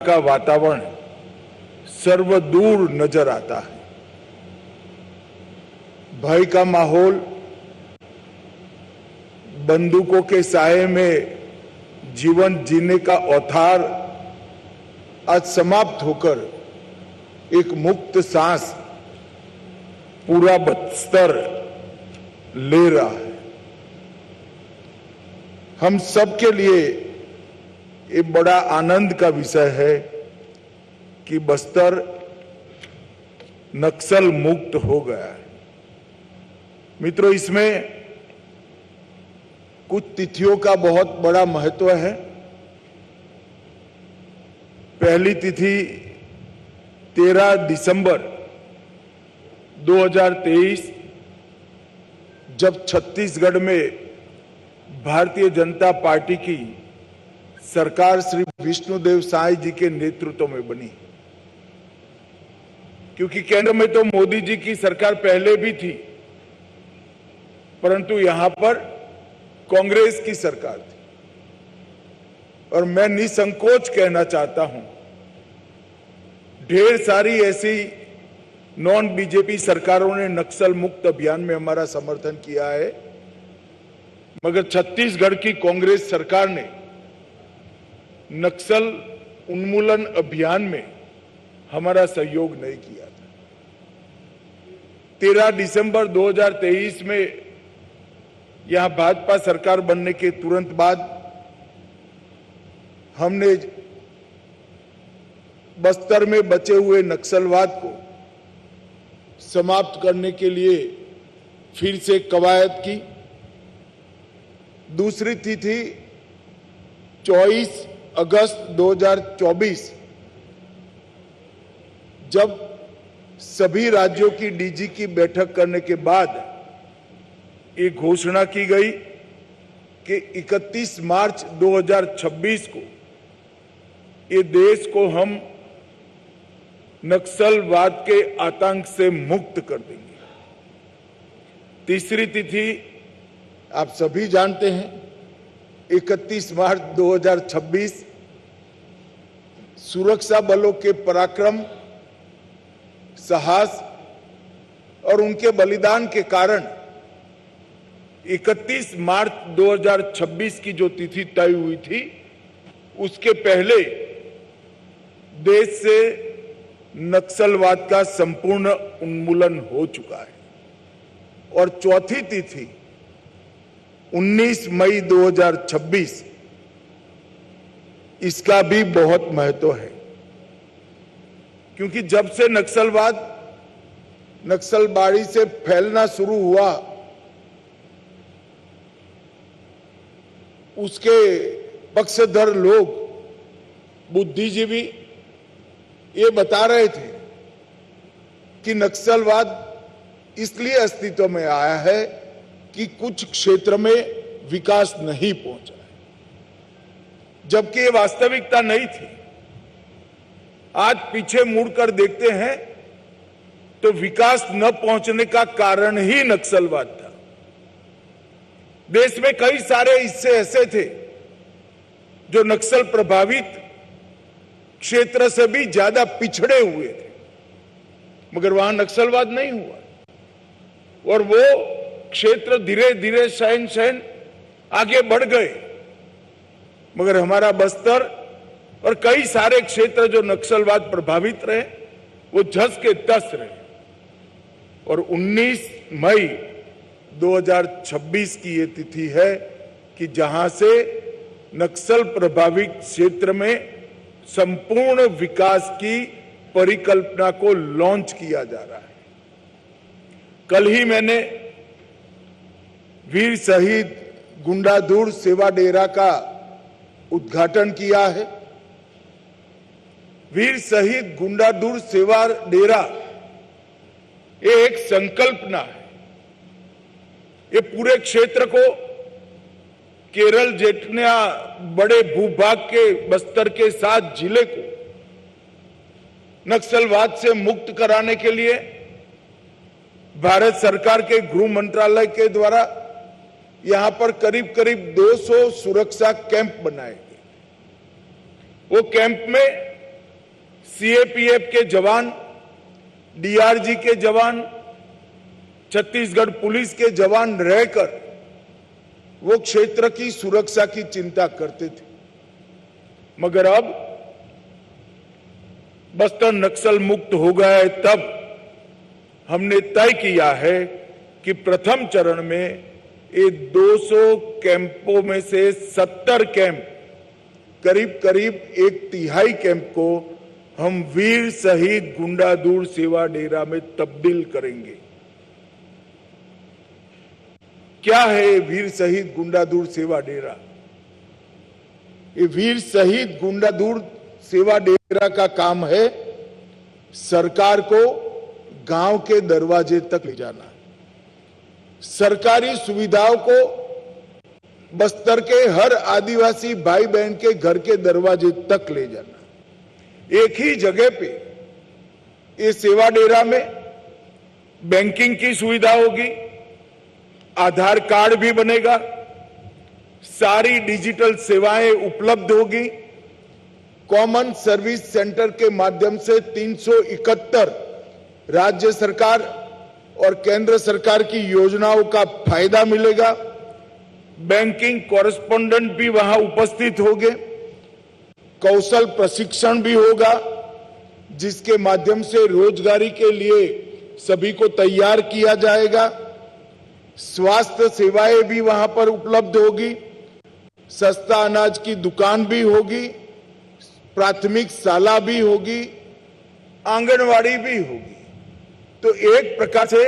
का वातावरण सर्वदूर नजर आता है। भय का माहौल, बंदूकों के साये में जीवन जीने का औथार आज समाप्त होकर एक मुक्त सांस पूरा बस्तर ले रहा है। हम सबके लिए ये बड़ा आनंद का विषय है कि बस्तर नक्सल मुक्त हो गया है। मित्रों, इसमें कुछ तिथियों का बहुत बड़ा महत्व है। पहली तिथि 13 दिसंबर 2023, जब छत्तीसगढ़ में भारतीय जनता पार्टी की सरकार श्री विष्णुदेव साय जी के नेतृत्व में बनी, क्योंकि केंद्र में तो मोदी जी की सरकार पहले भी थी, परंतु यहां पर कांग्रेस की सरकार थी। और मैं निसंकोच कहना चाहता हूं, ढेर सारी ऐसी नॉन बीजेपी सरकारों ने नक्सल मुक्त अभियान में हमारा समर्थन किया है, मगर छत्तीसगढ़ की कांग्रेस सरकार ने नक्सल उन्मूलन अभियान में हमारा सहयोग नहीं किया था। 13 दिसंबर 2023 में यहां भाजपा सरकार बनने के तुरंत बाद हमने बस्तर में बचे हुए नक्सलवाद को समाप्त करने के लिए फिर से कवायद की। दूसरी तिथि 24 अगस्त 2024, जब सभी राज्यों की डीजी की बैठक करने के बाद ये घोषणा की गई कि 31 मार्च 2026 को ये देश को हम नक्सलवाद के आतंक से मुक्त कर देंगे। तीसरी तिथि आप सभी जानते हैं, 31 मार्च 2026, सुरक्षा बलों के पराक्रम, साहस और उनके बलिदान के कारण 31 मार्च 2026 की जो तिथि तय हुई थी, उसके पहले देश से नक्सलवाद का संपूर्ण उन्मूलन हो चुका है। और चौथी तिथि 19 मई 2026, इसका भी बहुत महत्व है, क्योंकि जब से नक्सलबाड़ी से फैलना शुरू हुआ, उसके पक्षधर लोग, बुद्धिजीवी ये बता रहे थे कि नक्सलवाद इसलिए अस्तित्व में आया है कि कुछ क्षेत्र में विकास नहीं पहुंचा है, जबकि ये वास्तविकता नहीं थी। आज पीछे मुड़कर देखते हैं तो विकास न पहुंचने का कारण ही नक्सलवाद था। देश में कई सारे हिस्से ऐसे थे जो नक्सल प्रभावित क्षेत्र से भी ज्यादा पिछड़े हुए थे, मगर वहां नक्सलवाद नहीं हुआ और वो क्षेत्र धीरे धीरे शहन आगे बढ़ गए। मगर हमारा बस्तर और कई सारे क्षेत्र जो नक्सलवाद प्रभावित रहे, वो झस के तस रहे। और 19 मई 2026 की ये तिथि है कि जहां से नक्सल प्रभावित क्षेत्र में संपूर्ण विकास की परिकल्पना को लॉन्च किया जा रहा है। कल ही मैंने वीर शहीद गुंडाधुर सेवा डेरा का उद्घाटन किया है। वीर शहीद गुंडाधुर सेवा डेरा ये एक संकल्पना है। ये पूरे क्षेत्र को, केरल जितना बड़े भूभाग के बस्तर के 7 जिले को नक्सलवाद से मुक्त कराने के लिए भारत सरकार के गृह मंत्रालय के द्वारा यहां पर करीब करीब 200 सुरक्षा कैंप बनाए गए। वो कैंप में सीएपीएफ के जवान, डीआरजी के जवान, छत्तीसगढ़ पुलिस के जवान रहकर वो क्षेत्र की सुरक्षा की चिंता करते थे। मगर अब बस्तर नक्सल मुक्त हो गया है, तब हमने तय किया है कि प्रथम चरण में ये 200 कैंपों में से 70 कैंप, करीब करीब 1/3 कैंप को हम वीर शहीद गुंडादूर सेवा डेरा में तब्दील करेंगे। क्या है वीर शहीद गुंडादूर सेवा डेरा? ये वीर शहीद गुंडादूर सेवा डेरा का काम है सरकार को गांव के दरवाजे तक ले जाना, सरकारी सुविधाओं को बस्तर के हर आदिवासी भाई बहन के घर के दरवाजे तक ले जाना। एक ही जगह पे ये सेवा डेरा में बैंकिंग की सुविधा होगी, आधार कार्ड भी बनेगा, सारी डिजिटल सेवाएं उपलब्ध होगी। कॉमन सर्विस सेंटर के माध्यम से 371 राज्य सरकार और केंद्र सरकार की योजनाओं का फायदा मिलेगा। बैंकिंग कॉरेस्पोंडेंट भी वहां उपस्थित होंगे, कौशल प्रशिक्षण भी होगा, जिसके माध्यम से रोजगारी के लिए सभी को तैयार किया जाएगा। स्वास्थ्य सेवाएं भी वहां पर उपलब्ध होगी, सस्ता अनाज की दुकान भी होगी, प्राथमिक शाला भी होगी, आंगनवाड़ी भी होगी। तो एक प्रकार से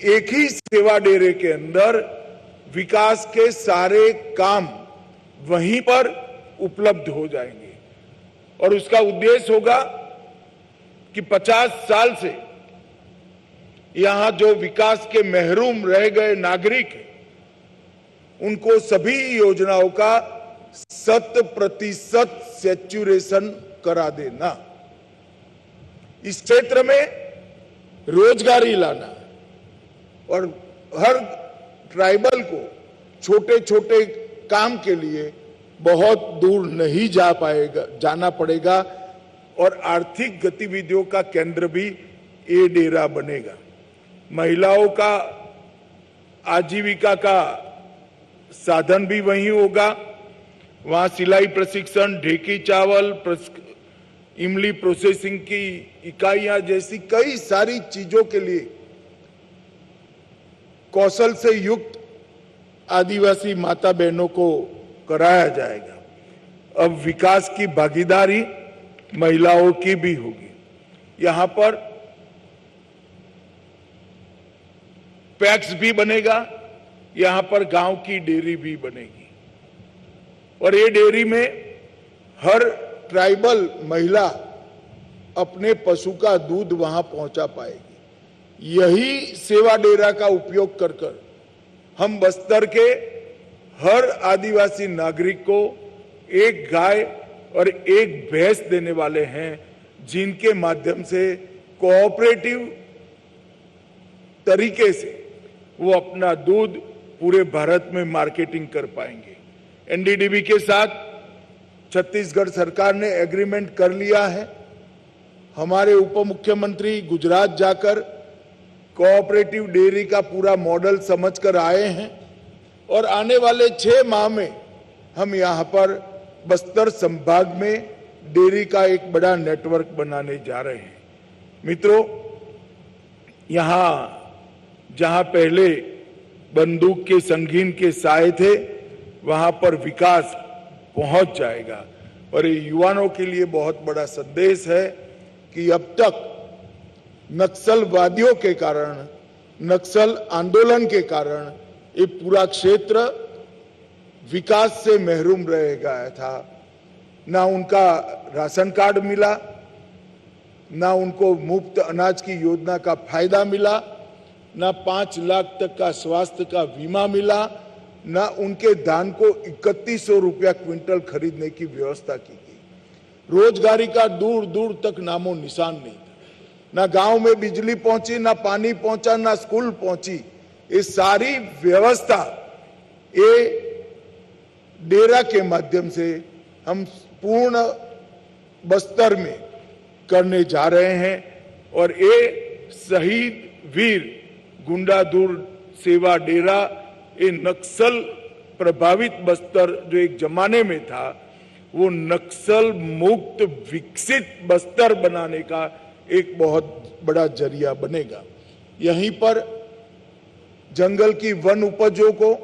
एक ही सेवा डेरे के अंदर विकास के सारे काम वहीं पर उपलब्ध हो जाएंगे और उसका उद्देश्य होगा कि 50 साल से यहां जो विकास के महरूम रह गए नागरिक हैं, उनको सभी योजनाओं का 100% सैचुरेशन करा देना, इस क्षेत्र में रोजगारी लाना और हर ट्राइबल को छोटे छोटे काम के लिए बहुत दूर नहीं जाना पड़ेगा और आर्थिक गतिविधियों का केंद्र भी ये डेरा बनेगा। महिलाओं का आजीविका का साधन भी वहीं होगा। वहां सिलाई प्रशिक्षण, ढेकी चावल, इमली प्रोसेसिंग की इकाइयां जैसी कई सारी चीजों के लिए कौशल से युक्त आदिवासी माता बहनों को कराया जाएगा। अब विकास की भागीदारी महिलाओं की भी होगी। यहां पर पैक्स भी बनेगा, यहां पर गांव की डेयरी भी बनेगी और ये डेयरी में हर ट्राइबल महिला अपने पशु का दूध वहां पहुंचा पाएगी। यही सेवा डेरा का उपयोग कर हम बस्तर के हर आदिवासी नागरिक को एक गाय और एक भैंस देने वाले हैं, जिनके माध्यम से कोऑपरेटिव तरीके से वो अपना दूध पूरे भारत में मार्केटिंग कर पाएंगे। एनडीडीबी के साथ छत्तीसगढ़ सरकार ने एग्रीमेंट कर लिया है। हमारे उप मुख्यमंत्री गुजरात जाकर कोऑपरेटिव डेयरी का पूरा मॉडल समझकर आए हैं और आने वाले 6 माह में हम यहां पर बस्तर संभाग में डेयरी का एक बड़ा नेटवर्क बनाने जा रहे हैं। मित्रों, यहां जहां पहले बंदूक के संगीन के साए थे, वहां पर विकास पहुंच जाएगा और ये युवाओं के लिए बहुत बड़ा संदेश है कि अब तक नक्सलवादियों के कारण, नक्सल आंदोलन के कारण ये पूरा क्षेत्र विकास से महरूम रह गया था। ना उनका राशन कार्ड मिला, ना उनको मुफ्त अनाज की योजना का फायदा मिला, ना 5 लाख तक का स्वास्थ्य का बीमा मिला, ना उनके धान को 3100 रुपया क्विंटल खरीदने की व्यवस्था की गई। रोजगारी का दूर दूर तक नामो निशान नहीं था। ना गांव में बिजली पहुंची, ना पानी पहुंचा, ना स्कूल पहुंची। ये सारी व्यवस्था ये डेरा के माध्यम से हम पूर्ण बस्तर में करने जा रहे हैं और ये शहीद वीर गुंडाधुर सेवा डेरा, ये नक्सल प्रभावित बस्तर जो एक जमाने में था, वो नक्सल मुक्त विकसित बस्तर बनाने का एक बहुत बड़ा जरिया बनेगा। यहीं पर जंगल की वन उपजों को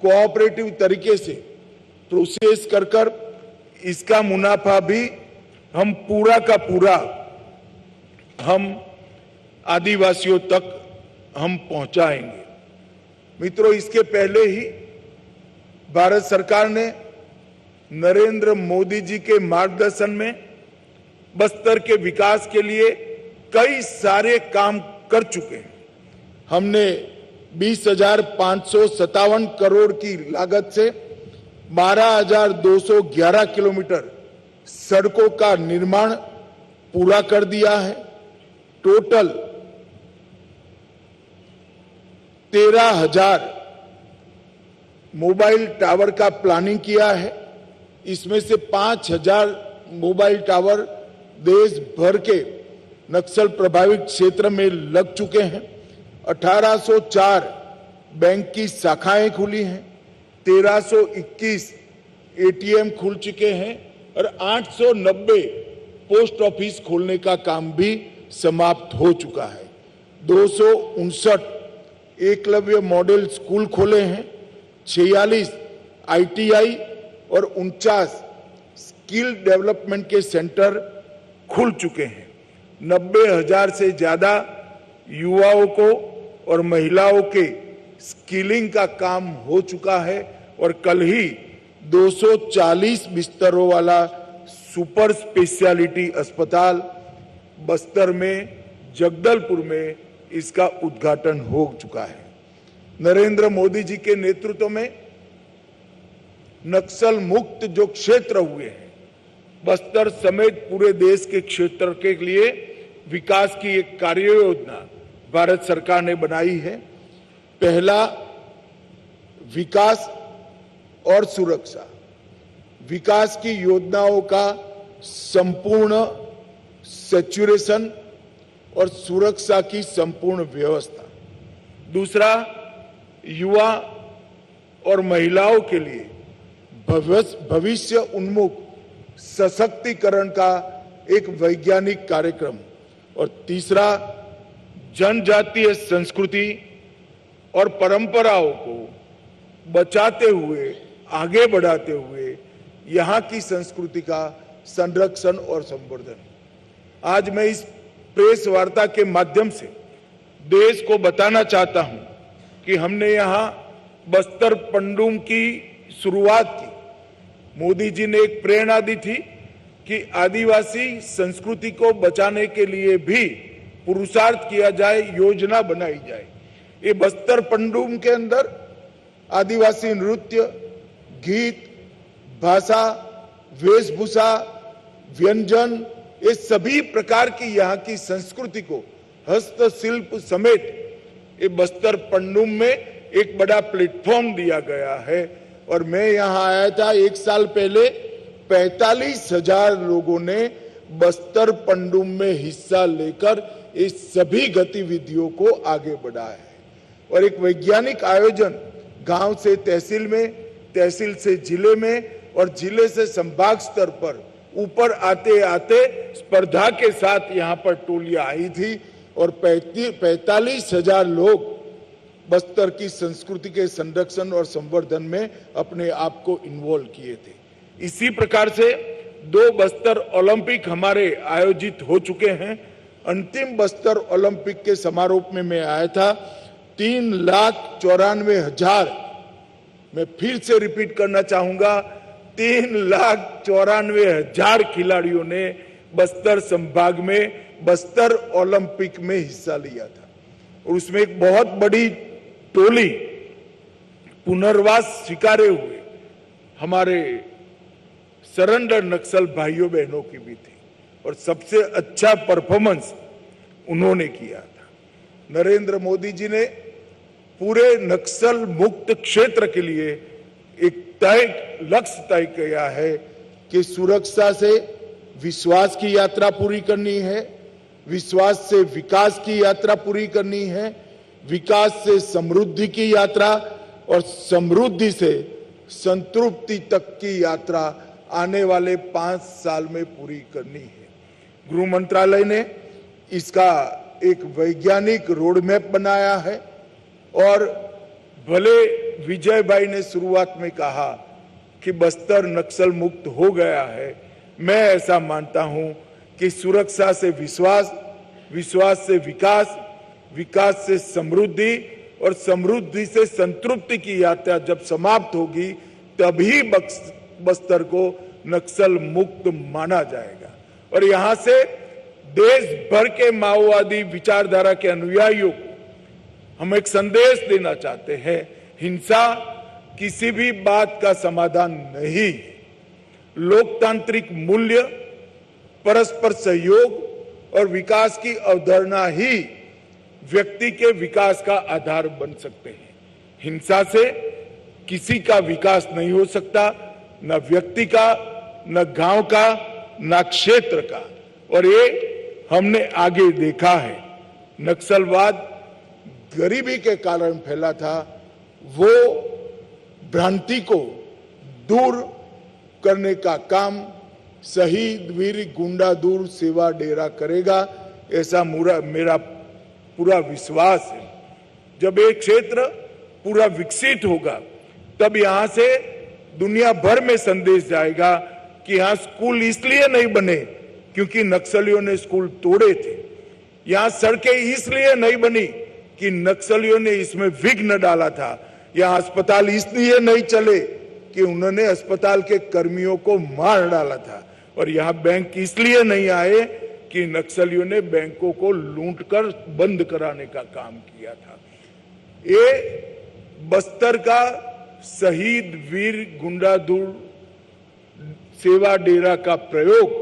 कोऑपरेटिव तरीके से प्रोसेस कर इसका मुनाफा भी हम पूरा का पूरा हम आदिवासियों तक हम पहुंचाएंगे। मित्रों, इसके पहले ही भारत सरकार ने नरेंद्र मोदी जी के मार्गदर्शन में बस्तर के विकास के लिए कई सारे काम कर चुके हैं। हमने 20,557 करोड़ की लागत से 12,211 किलोमीटर सड़कों का निर्माण पूरा कर दिया है। टोटल 13,000 मोबाइल टावर का प्लानिंग किया है। इसमें से 5,000 मोबाइल टावर देश भर के नक्सल प्रभावित क्षेत्र में लग चुके हैं। 1804 बैंक की शाखाएं खुली हैं, 1321 एटीएम खुल चुके हैं और 890 पोस्ट ऑफिस खोलने का काम भी समाप्त हो चुका है। 259 एकलव्य मॉडल स्कूल खोले हैं, 46 आईटीआई और 49 स्किल डेवलपमेंट के सेंटर खुल चुके हैं। 90,000 से ज्यादा युवाओं को और महिलाओं के स्किलिंग का काम हो चुका है और कल ही 240 बिस्तरों वाला सुपर स्पेशलिटी अस्पताल बस्तर में, जगदलपुर में इसका उद्घाटन हो चुका है। नरेंद्र मोदी जी के नेतृत्व में नक्सल मुक्त जो क्षेत्र हुए हैं, बस्तर समेत पूरे देश के क्षेत्र के लिए विकास की एक कार्य योजना भारत सरकार ने बनाई है। पहला, विकास और सुरक्षा, विकास की योजनाओं का संपूर्ण सैचुरेशन और सुरक्षा की संपूर्ण व्यवस्था। दूसरा, युवा और महिलाओं के लिए भविष्य उन्मुख सशक्तिकरण का एक वैज्ञानिक कार्यक्रम। और तीसरा, जनजातीय संस्कृति और परंपराओं को बचाते हुए, आगे बढ़ाते हुए यहाँ की संस्कृति का संरक्षण और संवर्धन। आज मैं इस प्रेस वार्ता के माध्यम से देश को बताना चाहता हूं कि हमने यहाँ बस्तर पंडुम की शुरुआत की। मोदी जी ने एक प्रेरणा दी थी कि आदिवासी संस्कृति को बचाने के लिए भी पुरुषार्थ किया जाए, योजना बनाई जाए। ये बस्तर पंडुम के अंदर आदिवासी नृत्य, गीत, भाषा, वेशभूषा, व्यंजन, ये सभी प्रकार की यहाँ की संस्कृति को हस्तशिल्प समेत ये बस्तर पंडुम में एक बड़ा प्लेटफॉर्म दिया गया है। और मैं यहाँ आया था 1 साल पहले, 45,000 लोगों ने बस्तर पंडुम में हिस्सा लेकर इस सभी गतिविधियों को आगे बढ़ाया है। और एक वैज्ञानिक आयोजन गांव से तहसील में, तहसील से जिले में और जिले से संभाग स्तर पर ऊपर आते आते स्पर्धा के साथ यहाँ पर टोलियां आई थी और 45,000 लोग बस्तर की संस्कृति के संरक्षण और संवर्धन में अपने आप को इन्वॉल्व किए थे। इसी प्रकार से 2 बस्तर ओलंपिक हमारे आयोजित हो चुके हैं। अंतिम बस्तर ओलंपिक के समारोह में मैं आया था। 3,94,000, मैं फिर से रिपीट करना चाहूंगा, 3,94,000 खिलाड़ियों ने बस्तर संभाग में बस्तर ओलंपिक में हिस्सा लिया था। और उसमें एक बहुत बड़ी टोली पुनर्वास स्वीकारे हुए हमारे सरेंडर नक्सल भाइयों बहनों की भी थी और सबसे अच्छा परफॉर्मेंस उन्होंने किया था। नरेंद्र मोदी जी ने पूरे नक्सल मुक्त क्षेत्र के लिए एक तय लक्ष्य तय किया है कि सुरक्षा से, विश्वास की यात्रा पूरी करनी है, विश्वास से विकास की यात्रा पूरी करनी है, विकास से समृद्धि की यात्रा और समृद्धि से संतृप्ति तक की यात्रा आने वाले 5 साल में पूरी करनी है। गृह मंत्रालय ने इसका एक वैज्ञानिक रोड मैप बनाया है और भले विजय भाई ने शुरुआत में कहा कि बस्तर नक्सल मुक्त हो गया है, मैं ऐसा मानता हूं कि सुरक्षा से विश्वास, विश्वास से विकास, विकास से समृद्धि और समृद्धि से संतृप्ति की यात्रा जब समाप्त होगी तभी बस्तर को नक्सल मुक्त माना जाएगा। और यहां से देश भर के माओवादी विचारधारा के अनुयायियों को हम एक संदेश देना चाहते हैं, हिंसा किसी भी बात का समाधान नहीं। लोकतांत्रिक मूल्य, परस्पर सहयोग और विकास की अवधारणा ही व्यक्ति के विकास का आधार बन सकते हैं। हिंसा से किसी का विकास नहीं हो सकता, न व्यक्ति का, न गांव का, न क्षेत्र का। और ये हमने आगे देखा है, नक्सलवाद गरीबी के कारण फैला था, वो भ्रांति को दूर करने का काम शहीद वीर गुंडा दूर सेवा डेरा करेगा, ऐसा मेरा पूरा विश्वास है। जब एक क्षेत्र पूरा विकसित होगा तब यहां से दुनिया भर में संदेश जाएगा कि यहां स्कूल इसलिए नहीं बने क्योंकि नक्सलियों ने स्कूल तोड़े थे, यहां सड़कें इसलिए नहीं बनी कि नक्सलियों ने इसमें विघ्न डाला था, यहां अस्पताल इसलिए नहीं चले कि उन्होंने अस्पताल के कर्मियों को मार डाला था, और यहां बैंक इसलिए नहीं आए कि नक्सलियों ने बैंकों को लूटकर बंद कराने का काम किया था। ये बस्तर का शहीद वीर गुंडाधुर सेवा डेरा का प्रयोग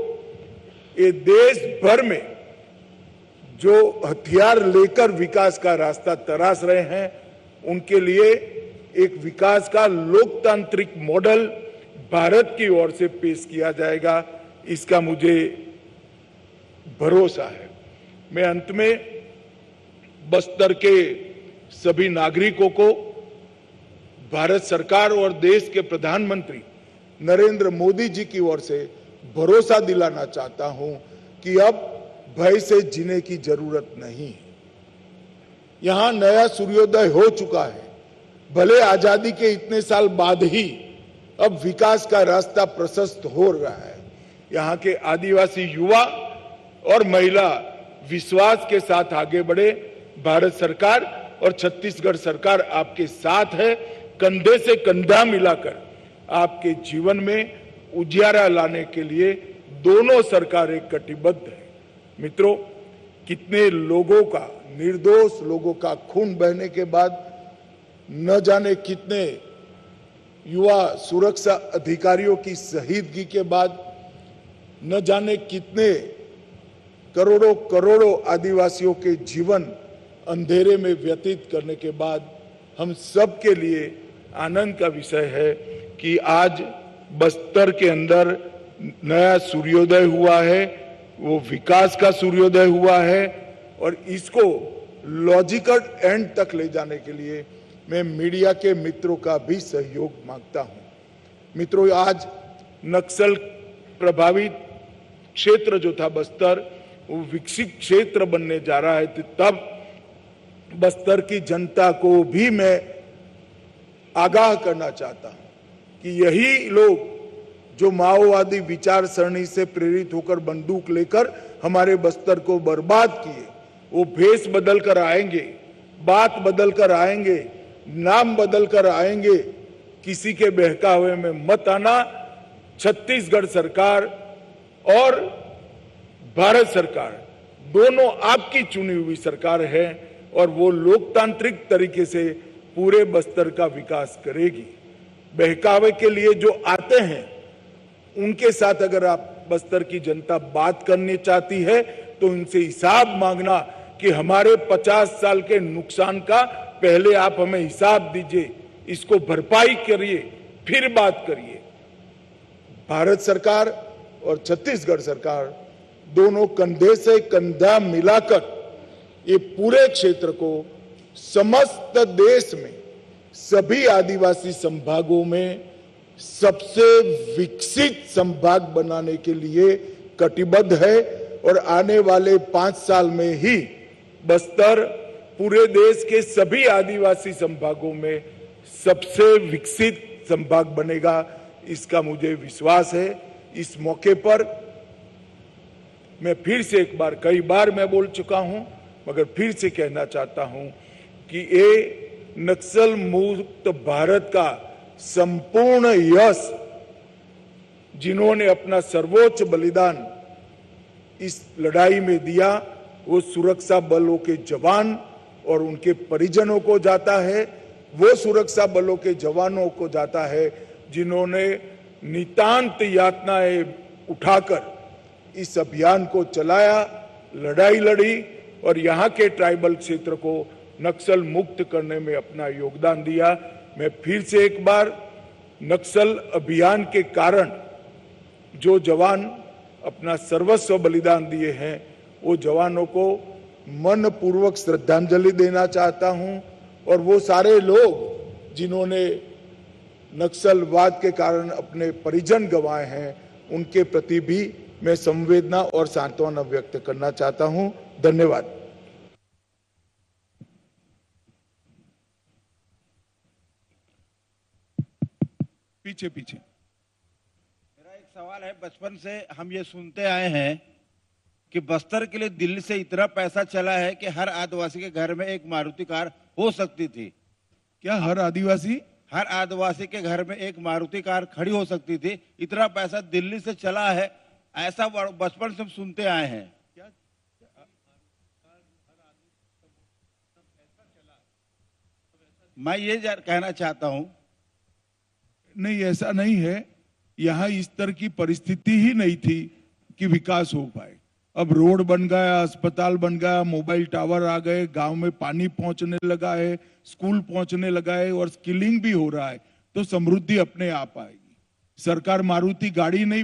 ये देश भर में जो हथियार लेकर विकास का रास्ता तराश रहे हैं उनके लिए एक विकास का लोकतांत्रिक मॉडल भारत की ओर से पेश किया जाएगा, इसका मुझे भरोसा है। मैं अंत में बस्तर के सभी नागरिकों को भारत सरकार और देश के प्रधानमंत्री नरेंद्र मोदी जी की ओर से भरोसा दिलाना चाहता हूं कि अब भय से जीने की जरूरत नहीं है। यहां नया सूर्योदय हो चुका है, भले आजादी के इतने साल बाद ही अब विकास का रास्ता प्रशस्त हो रहा है। यहां के आदिवासी युवा और महिला विश्वास के साथ आगे बढ़े, भारत सरकार और छत्तीसगढ़ सरकार आपके साथ है, कंधे से कंधा मिलाकर आपके जीवन में उजियारा लाने के लिए दोनों सरकारें कटिबद्ध है। मित्रों, कितने लोगों का, निर्दोष लोगों का खून बहने के बाद न जाने कितने युवा सुरक्षा अधिकारियों की शहीदगी के बाद न जाने कितने करोड़ों करोड़ों आदिवासियों के जीवन अंधेरे में व्यतीत करने के बाद हम सब के लिए आनंद का विषय है कि आज बस्तर के अंदर नया सूर्योदय हुआ है, वो विकास का सूर्योदय हुआ है, और इसको लॉजिकल एंड तक ले जाने के लिए मैं मीडिया के मित्रों का भी सहयोग मांगता हूं। मित्रों, आज नक्सल प्रभावित क्षेत्र जो था बस्तर, वो विकसित क्षेत्र बनने जा रहा है, तब बस्तर की जनता को भी मैं आगाह करना चाहता हूं कि यही लोग जो माओवादी विचार सरणी से प्रेरित होकर बंदूक लेकर हमारे बस्तर को बर्बाद किए, वो भेष बदल कर आएंगे, बात बदल कर आएंगे, नाम बदल कर आएंगे। किसी के बहकावे में मत आना। छत्तीसगढ़ सरकार और भारत सरकार दोनों आपकी चुनी हुई सरकार है और वो लोकतांत्रिक तरीके से पूरे बस्तर का विकास करेगी। बहकावे के लिए जो आते हैं उनके साथ अगर आप बस्तर की जनता बात करनी चाहती है तो उनसे हिसाब मांगना कि हमारे 50 साल के नुकसान का पहले आप हमें हिसाब दीजिए, इसको भरपाई करिए, फिर बात करिए। भारत सरकार और छत्तीसगढ़ सरकार दोनों कंधे से कंधा मिलाकर ये पूरे क्षेत्र को समस्त देश में सभी आदिवासी संभागों में सबसे विकसित संभाग बनाने के लिए कटिबद्ध है और आने वाले 5 साल में ही बस्तर पूरे देश के सभी आदिवासी संभागों में सबसे विकसित संभाग बनेगा, इसका मुझे विश्वास है। इस मौके पर मैं फिर से एक बार, कई बार मैं बोल चुका हूं, मगर फिर से कहना चाहता हूं कि ये नक्सल मुक्त भारत का संपूर्ण यश जिन्होंने अपना सर्वोच्च बलिदान इस लड़ाई में दिया, वो सुरक्षा बलों के जवान और उनके परिजनों को जाता है। वो सुरक्षा बलों के जवानों को जाता है जिन्होंने नितांत यातनाएं उठाकर इस अभियान को चलाया, लड़ाई लड़ी और यहाँ के ट्राइबल क्षेत्र को नक्सल मुक्त करने में अपना योगदान दिया। मैं फिर से एक बार नक्सल अभियान के कारण जो जवान अपना सर्वस्व बलिदान दिए हैं, वो जवानों को मन पूर्वक श्रद्धांजलि देना चाहता हूं और वो सारे लोग जिन्होंने नक्सलवाद के कारण अपने परिजन गंवाए हैं, उनके प्रति भी मैं संवेदना और सांत्वना व्यक्त करना चाहता हूं। धन्यवाद। पीछे पीछे मेरा एक सवाल है। बचपन से हम ये सुनते आए हैं कि बस्तर के लिए दिल्ली से इतना पैसा चला है कि हर आदिवासी के घर में एक मारुति कार हो सकती थी। क्या हर आदिवासी के घर में एक मारुति कार खड़ी हो सकती थी? इतना पैसा दिल्ली से चला है, ऐसा बचपन से हम सुनते आए हैं। मैं ये कहना चाहता हूं, नहीं, ऐसा नहीं है। यहाँ इस तरह की परिस्थिति ही नहीं थी कि विकास हो पाए। अब रोड बन गया, अस्पताल बन गया, मोबाइल टावर आ गए, गांव में पानी पहुंचने लगा है, स्कूल पहुंचने लगा है और स्किलिंग भी हो रहा है, तो समृद्धि अपने आप आएगी। सरकार मारुति गाड़ी नहीं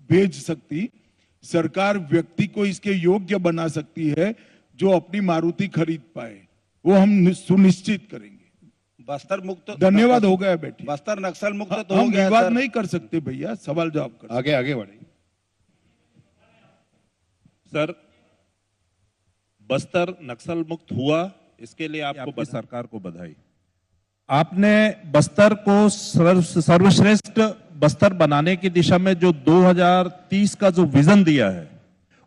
भेज सकती, सरकार व्यक्ति को इसके योग्य बना सकती है जो अपनी मारुति खरीद पाए, वो हम सुनिश्चित करेंगे। बस्तर मुक्त, धन्यवाद, हो गया बेटी। बस्तर नक्सल मुक्त तो हो हम गया। विवाद नहीं कर सकते भैया, सवाल जवाब कर। आगे बढ़िए सर। बस्तर नक्सल मुक्त हुआ, इसके लिए आपको सरकार को बधाई। आपने बस्तर को सर्वश्रेष्ठ बस्तर बनाने की दिशा में जो 2030 का जो विजन दिया है,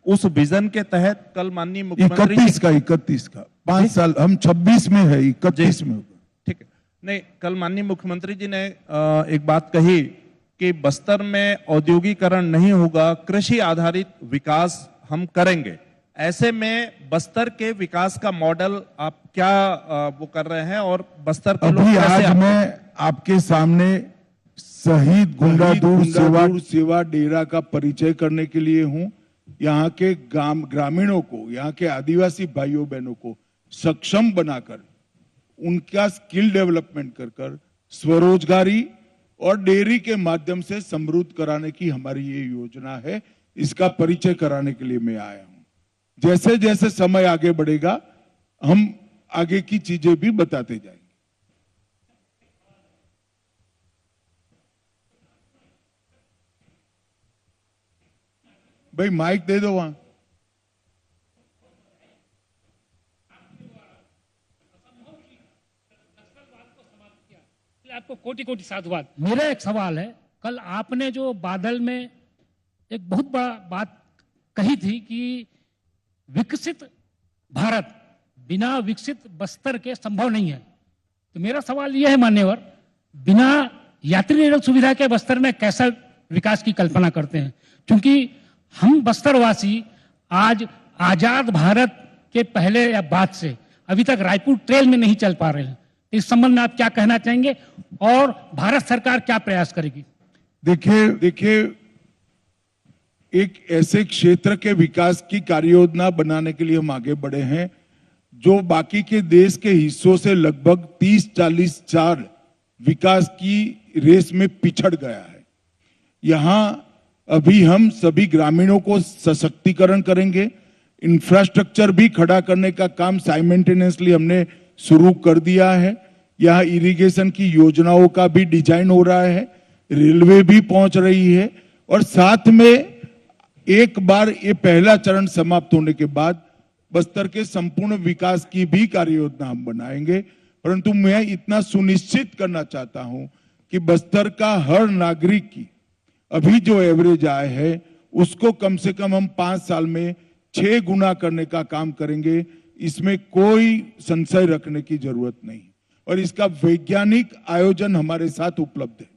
उस विजन के तहत कल माननीय मुख्यमंत्री 31 का 5 साल, हम 26 में है, 31 में होगा। ठीक है, नहीं, कल माननीय मुख्यमंत्री जी ने एक बात कही कि बस्तर में औद्योगिकरण नहीं होगा, कृषि आधारित विकास हम करेंगे। ऐसे में बस्तर के विकास का मॉडल आप क्या वो कर रहे हैं और बस्तर के लोग कैसे? आज मैं आपके सामने शहीद गुंडादूर सेवा डेरा का परिचय करने के लिए हूं। यहाँ के ग्रामीणों को, यहाँ के आदिवासी भाइयों बहनों को सक्षम बनाकर उनका स्किल डेवलपमेंट कर स्वरोजगारी और डेयरी के माध्यम से समृद्ध कराने की हमारी ये योजना है। इसका परिचय कराने के लिए मैं आया हूं। जैसे जैसे समय आगे बढ़ेगा, हम आगे की चीजें भी बताते जाएंगे। भाई माइक दे दो वहां। आपको कोटि कोटि साधुवाद। मेरा एक सवाल है, कल आपने जो बादल में एक बहुत बड़ा बात कही थी कि विकसित भारत बिना विकसित बस्तर के संभव नहीं है। तो मेरा सवाल यह है मान्यवर, बिना यात्री निरोध सुविधा के बस्तर में कैसा विकास की कल्पना करते हैं? क्योंकि हम बस्तरवासी आज आजाद भारत के पहले या बाद से अभी तक रायपुर ट्रेल में नहीं चल पा रहे हैं। इस संबंध में आप क्या कहना चाहेंगे और भारत सरकार क्या प्रयास करेगी? देखिए एक ऐसे क्षेत्र के विकास की कार्ययोजना बनाने के लिए हम आगे बढ़े हैं जो बाकी के देश के हिस्सों से लगभग 30-40 साल विकास की रेस में पिछड़ गया है। यहाँ अभी हम सभी ग्रामीणों को सशक्तिकरण करेंगे, इंफ्रास्ट्रक्चर भी खड़ा करने का काम साइमल्टेनियसली हमने शुरू कर दिया है। यहाँ इरिगेशन की योजनाओं का भी डिजाइन हो रहा है, रेलवे भी पहुंच रही है, और साथ में एक बार ये पहला चरण समाप्त होने के बाद बस्तर के संपूर्ण विकास की भी कार्य योजना हम बनाएंगे। परंतु मैं इतना सुनिश्चित करना चाहता हूं कि बस्तर का हर नागरिक की अभी जो एवरेज आय है उसको कम से कम हम 5 साल में 6 गुना करने का काम करेंगे। इसमें कोई संशय रखने की जरूरत नहीं, और इसका वैज्ञानिक आयोजन हमारे साथ उपलब्ध है।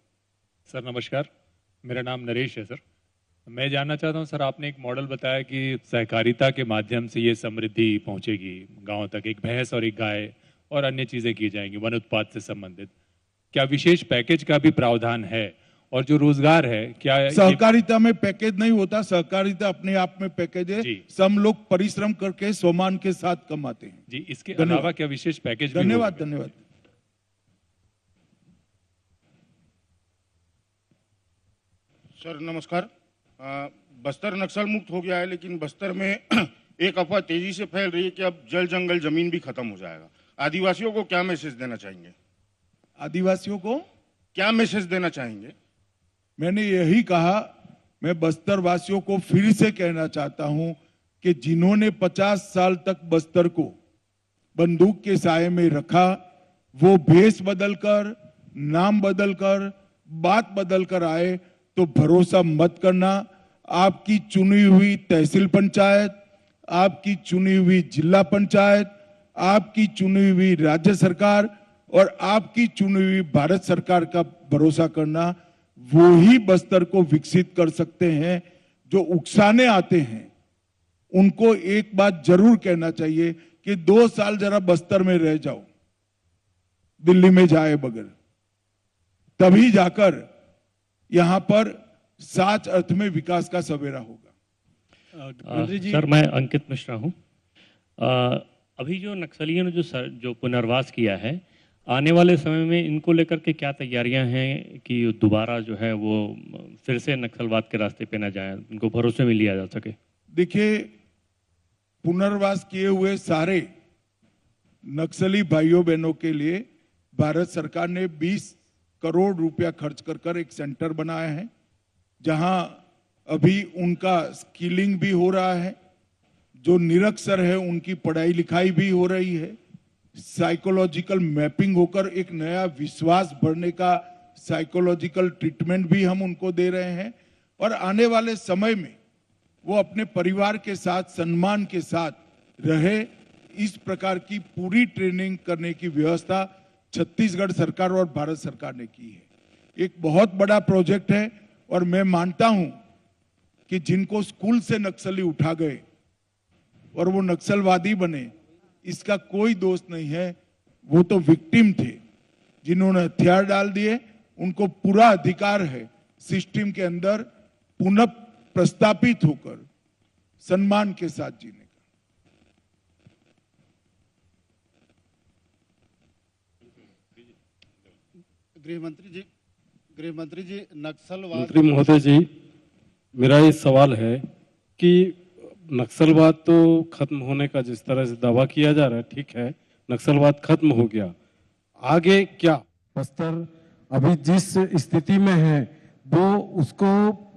सर नमस्कार, मेरा नाम नरेश है सर। मैं जानना चाहता हूं सर, आपने एक मॉडल बताया कि सहकारिता के माध्यम से ये समृद्धि पहुंचेगी गांव तक, एक भैंस और एक गाय और अन्य चीजें की जाएंगी वन उत्पाद से संबंधित। क्या विशेष पैकेज का भी प्रावधान है? और जो रोजगार है क्या सहकारिता में पैकेज नहीं होता, सहकारिता अपने आप में पैकेज है। जी। सब लोग परिश्रम करके स्वमान के साथ कमाते हैं। जी, इसके धन्यवाद। अलावा क्या विशेष पैकेज भी धन्यवाद होगा? धन्यवाद। सर नमस्कार। बस्तर नक्सल मुक्त हो गया है, लेकिन बस्तर में एक अफवाह तेजी से फैल रही है कि अब जल जंगल जमीन भी खत्म हो जाएगा। आदिवासियों को क्या मैसेज देना चाहेंगे? आदिवासियों को क्या मैसेज देना चाहेंगे? मैंने यही कहा, मैं बस्तर वासियों को फिर से कहना चाहता हूं कि जिन्होंने 50 साल तक बस्तर को बंदूक के साये में रखा, वो भेष बदलकर, नाम बदलकर, बात बदलकर आए तो भरोसा मत करना। आपकी चुनी हुई तहसील पंचायत, आपकी चुनी हुई जिला पंचायत, आपकी चुनी हुई राज्य सरकार और आपकी चुनी हुई भारत सरकार का भरोसा करना, वो ही बस्तर को विकसित कर सकते हैं। जो उकसाने आते हैं उनको एक बात जरूर कहना चाहिए कि 2 साल जरा बस्तर में रह जाओ, दिल्ली में जाए बगैर, तभी जाकर यहां पर साच अर्थ में विकास का सवेरा होगा। सर मैं अंकित मिश्रा हूं। अभी जो नक्सलियों ने जो पुनर्वास किया है, आने वाले समय में इनको लेकर के क्या तैयारियां हैं कि दोबारा जो है वो फिर से नक्सलवाद के रास्ते पे ना जाए, उनको भरोसे में लिया जा सके? देखिए, पुनर्वास किए हुए सारे नक्सली भाइयों बहनों के लिए भारत सरकार ने 20 करोड़ रुपया खर्च कर एक सेंटर बनाया है, जहां अभी उनका स्किलिंग भी हो रहा है। जो निरक्षर है उनकी पढ़ाई लिखाई भी हो रही है, साइकोलॉजिकल मैपिंग होकर एक नया विश्वास बढ़ने का साइकोलॉजिकल ट्रीटमेंट भी हम उनको दे रहे हैं। और आने वाले समय में वो अपने परिवार के साथ सम्मान के साथ रहे, इस प्रकार की पूरी ट्रेनिंग करने की व्यवस्था छत्तीसगढ़ सरकार और भारत सरकार ने की है। एक बहुत बड़ा प्रोजेक्ट है, और मैं मानता हूं कि जिनको स्कूल से नक्सली उठा गए और वो नक्सलवादी बने, इसका कोई दोष नहीं है। वो तो विक्टिम थे, जिन्होंने हथियार डाल दिए। उनको पूरा अधिकार है सिस्टम के अंदर पुनः प्रस्तापित होकर सम्मान के साथ जीने का। गृह मंत्री जी नक्सलवाद मंत्री महोदय जी, मेरा ये सवाल है कि नक्सलवाद तो खत्म होने का जिस तरह से दावा किया जा रहा है, ठीक है, नक्सलवाद खत्म हो गया, आगे क्या? बस्तर अभी जिस स्थिति में है वो उसको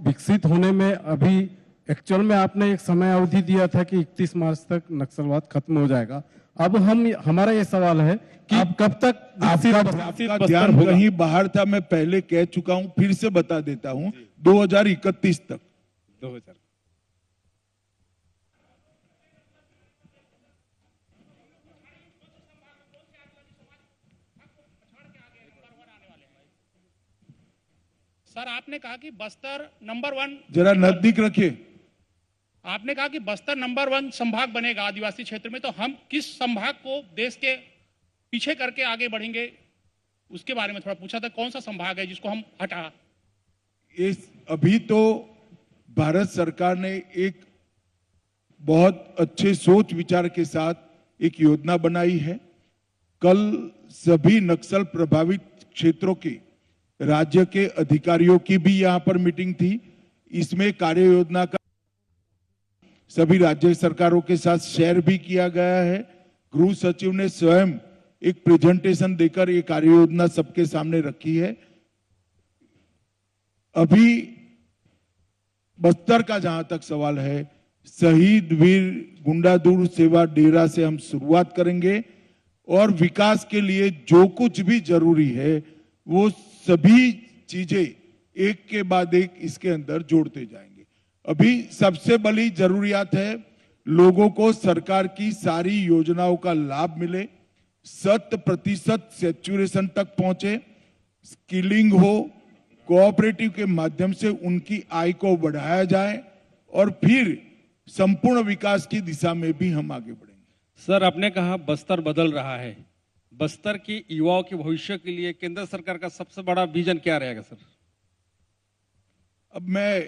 विकसित होने में अभी एक्चुअल में आपने एक समय अवधि दिया था कि 31 मार्च तक नक्सलवाद खत्म हो जाएगा। अब हमारा ये सवाल है कि कब तक आपका ध्यान कहीं बाहर था, मैं पहले कह चुका हूं, फिर से बता देता हूं, 2031 तक। 2000 सर आपने कहा कि बस्तर नंबर 1, जरा नजदीक रखिए। आपने कहा कि बस्तर नंबर 1 संभाग बनेगा आदिवासी क्षेत्र में, तो हम किस संभाग को देश के पीछे करके आगे बढ़ेंगे, उसके बारे में थोड़ा पूछा था। कौन सा संभाग है जिसको हम हटा? अभी तो भारत सरकार ने एक बहुत अच्छे सोच विचार के साथ एक योजना बनाई है। कल सभी नक्सल प्रभावित क्षेत्रों के राज्य के अधिकारियों की भी यहां पर मीटिंग थी। इसमें कार्य योजना का सभी राज्य सरकारों के साथ शेयर भी किया गया है। गृह सचिव ने स्वयं एक प्रेजेंटेशन देकर ये कार्य योजना सबके सामने रखी है। अभी बस्तर का जहां तक सवाल है, शहीद वीर गुंडादुर सेवा डेरा से हम शुरुआत करेंगे और विकास के लिए जो कुछ भी जरूरी है वो सभी चीजें एक के बाद एक इसके अंदर जोड़ते जाएंगे। अभी सबसे बड़ी जरूरियात है लोगों को सरकार की सारी योजनाओं का लाभ मिले, 100% सैचुरेशन तक पहुंचे, स्किलिंग हो, कोऑपरेटिव के माध्यम से उनकी आय को बढ़ाया जाए और फिर संपूर्ण विकास की दिशा में भी हम आगे बढ़ेंगे। सर, आपने कहा बस्तर बदल रहा है, बस्तर की युवाओं के भविष्य के लिए केंद्र सरकार का सबसे बड़ा विजन क्या रहेगा सर? अब मैं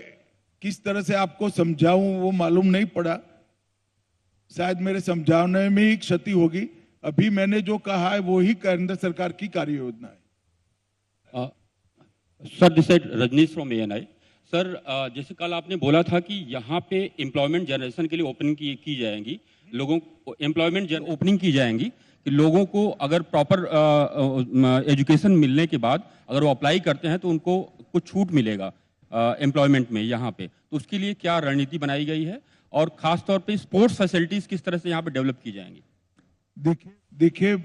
किस तरह से आपको समझाऊं वो मालूम नहीं पड़ा, शायद मेरे समझाने में ही क्षति होगी। अभी मैंने जो कहा है वो ही केंद्र सरकार की कार्य योजना है। Sir, this is Rajneesh from ANI। Sir, जैसे कल आपने बोला था कि यहाँ पे एम्प्लॉयमेंट जनरेशन के लिए ओपनिंग की जाएंगी, लोगों को एम्प्लॉयमेंट ओपनिंग की जाएंगी कि लोगों को अगर प्रॉपर एजुकेशन मिलने के बाद अगर वो अप्लाई करते हैं तो उनको कुछ छूट मिलेगा एम्प्लॉयमेंट में यहाँ पे, तो उसके लिए क्या रणनीति बनाई गई है और खास तौर पे स्पोर्ट्स फैसिलिटीज किस तरह से यहाँ पे डेवलप की जाएंगी? देखिए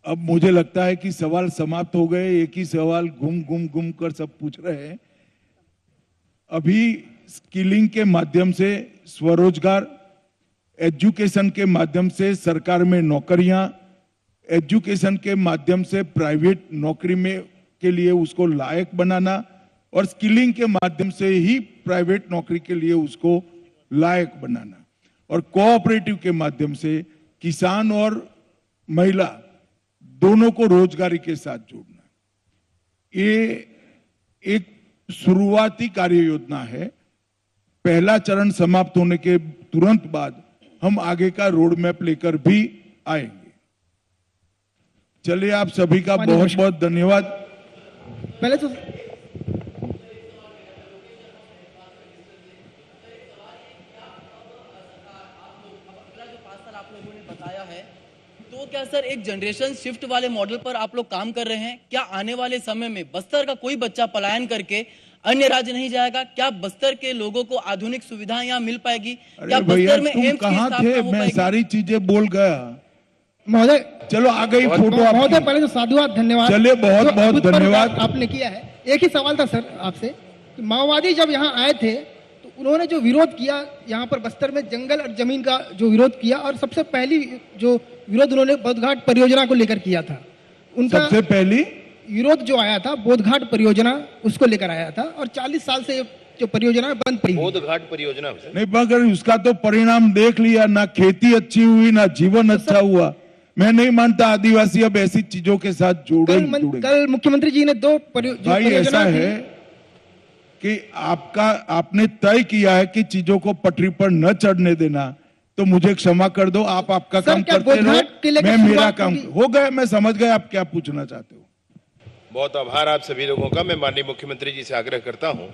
अब मुझे लगता है कि सवाल समाप्त हो गए, एक ही सवाल घूम कर सब पूछ रहे हैं। अभी स्किलिंग के माध्यम से स्वरोजगार, एजुकेशन के माध्यम से सरकार में नौकरियां, एजुकेशन के माध्यम से प्राइवेट नौकरी में के लिए उसको लायक बनाना और स्किलिंग के माध्यम से ही प्राइवेट नौकरी के लिए उसको लायक बनाना और कोऑपरेटिव के माध्यम से किसान और महिला दोनों को रोजगारी के साथ जोड़ना। ये एक शुरुआती कार्य योजना है। पहला चरण समाप्त होने के तुरंत बाद हम आगे का रोड मैप लेकर भी आएंगे। चलिए, आप सभी का बहुत बहुत धन्यवाद। पहले तो तो क्या सर एक जनरेशन शिफ्ट वाले मॉडल पर आप लोग काम कर रहे हैं? क्या आने वाले समय में बस्तर का कोई बच्चा पलायन करके अन्य राज्य नहीं जाएगा? क्या बस्तर के लोगों को आधुनिक सुविधाएं यहाँ मिल पाएगी? क्या बस्तर में एम्स की स्थापना हो पाएगी? मैं सारी चीजें बोल गया महोदय। चलो आ गई फोटो महोदय, पहले तो साधुवाद, धन्यवाद। चलिए, बहुत बहुत धन्यवाद आपने किया है। एक ही सवाल था सर आपसे, माओवादी जब यहाँ आए थे तो उन्होंने जो विरोध किया यहाँ पर बस्तर में जंगल और जमीन का जो विरोध किया, और सबसे पहली जो विरोध उन्होंने बोधघाट परियोजना को लेकर किया था। उनका सबसे पहली विरोध जो आया था बोधघाट परियोजना, उसको लेकर आया था और 40 साल से जो परियोजना बंद पड़ी। बोधघाट परियोजना नहीं, मगर उसका तो परिणाम देख लिया ना, खेती अच्छी हुई ना जीवन अच्छा हुआ। मैं नहीं मानता आदिवासी अब ऐसी चीजों के साथ जुड़े। कल मुख्यमंत्री जी ने दो भाई ऐसा है कि आपने तय किया है कि चीजों को पटरी पर न चढ़ने देना, तो मुझे क्षमा कर दो। आप आपका काम करते रहो, मैं मेरा काम हो गया। मैं समझ गया आप क्या पूछना चाहते हो। बहुत आभार आप सभी लोगों का। मैं माननीय मुख्यमंत्री जी से आग्रह करता हूं,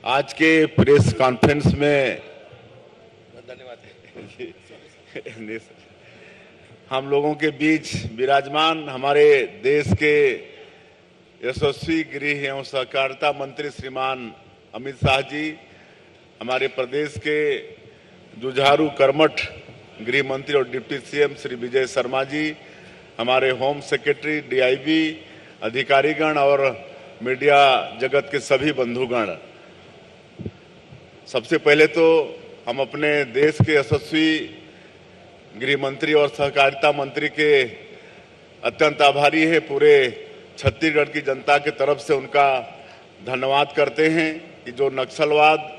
आज के प्रेस कॉन्फ्रेंस में धन्यवाद हम लोगों के बीच विराजमान हमारे देश के यशस्वी गृह एवं सहकारिता मंत्री श्रीमान अमित शाह जी, हमारे प्रदेश के जुझारू कर्मठ गृह मंत्री और डिप्टी CM श्री विजय शर्मा जी, हमारे होम सेक्रेटरी DIB, अधिकारीगण और मीडिया जगत के सभी बंधुगण, सबसे पहले तो हम अपने देश के यशस्वी गृह मंत्री और सहकारिता मंत्री के अत्यंत आभारी है। पूरे छत्तीसगढ़ की जनता की तरफ से उनका धन्यवाद करते हैं कि जो नक्सलवाद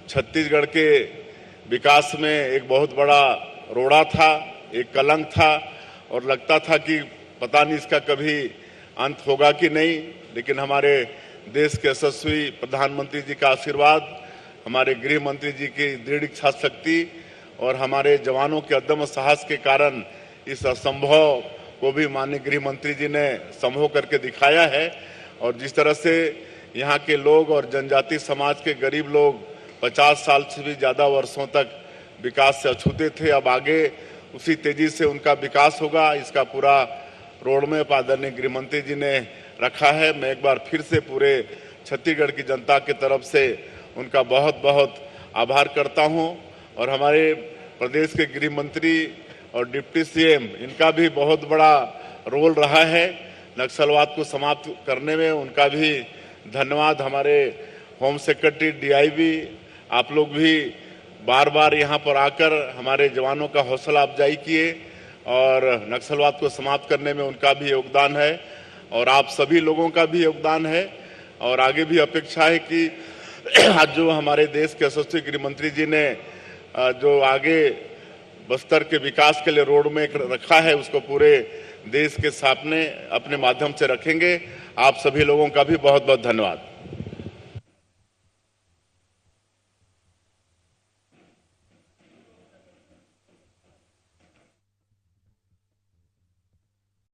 छत्तीसगढ़ के विकास में एक बहुत बड़ा रोड़ा था, एक कलंक था और लगता था कि पता नहीं इसका कभी अंत होगा कि नहीं, लेकिन हमारे देश के यशस्वी प्रधानमंत्री जी का आशीर्वाद, हमारे गृह मंत्री जी की दृढ़ इच्छा शक्ति और हमारे जवानों के अदम्य साहस के कारण इस असंभव को भी माननीय गृह मंत्री जी ने संभव करके दिखाया है। और जिस तरह से यहाँ के लोग और जनजाति समाज के गरीब लोग 50 साल से भी ज़्यादा वर्षों तक विकास से अछूते थे, अब आगे उसी तेजी से उनका विकास होगा। इसका पूरा रोड मैप आदरणीय गृह मंत्री जी ने रखा है। मैं एक बार फिर से पूरे छत्तीसगढ़ की जनता की तरफ से उनका बहुत बहुत आभार करता हूं और हमारे प्रदेश के गृह मंत्री और डिप्टी सीएम, इनका भी बहुत बड़ा रोल रहा है नक्सलवाद को समाप्त करने में। उनका भी धन्यवाद। हमारे होम सेक्रेटरी, डीआईबी, आप लोग भी बार बार यहाँ पर आकर हमारे जवानों का हौसला अफजाई किए और नक्सलवाद को समाप्त करने में उनका भी योगदान है और आप सभी लोगों का भी योगदान है। और आगे भी अपेक्षा है कि आज जो हमारे देश के यशस्वी गृह मंत्री जी ने जो आगे बस्तर के विकास के लिए रोड में रखा है, उसको पूरे देश के सामने अपने माध्यम से रखेंगे। आप सभी लोगों का भी बहुत बहुत धन्यवाद।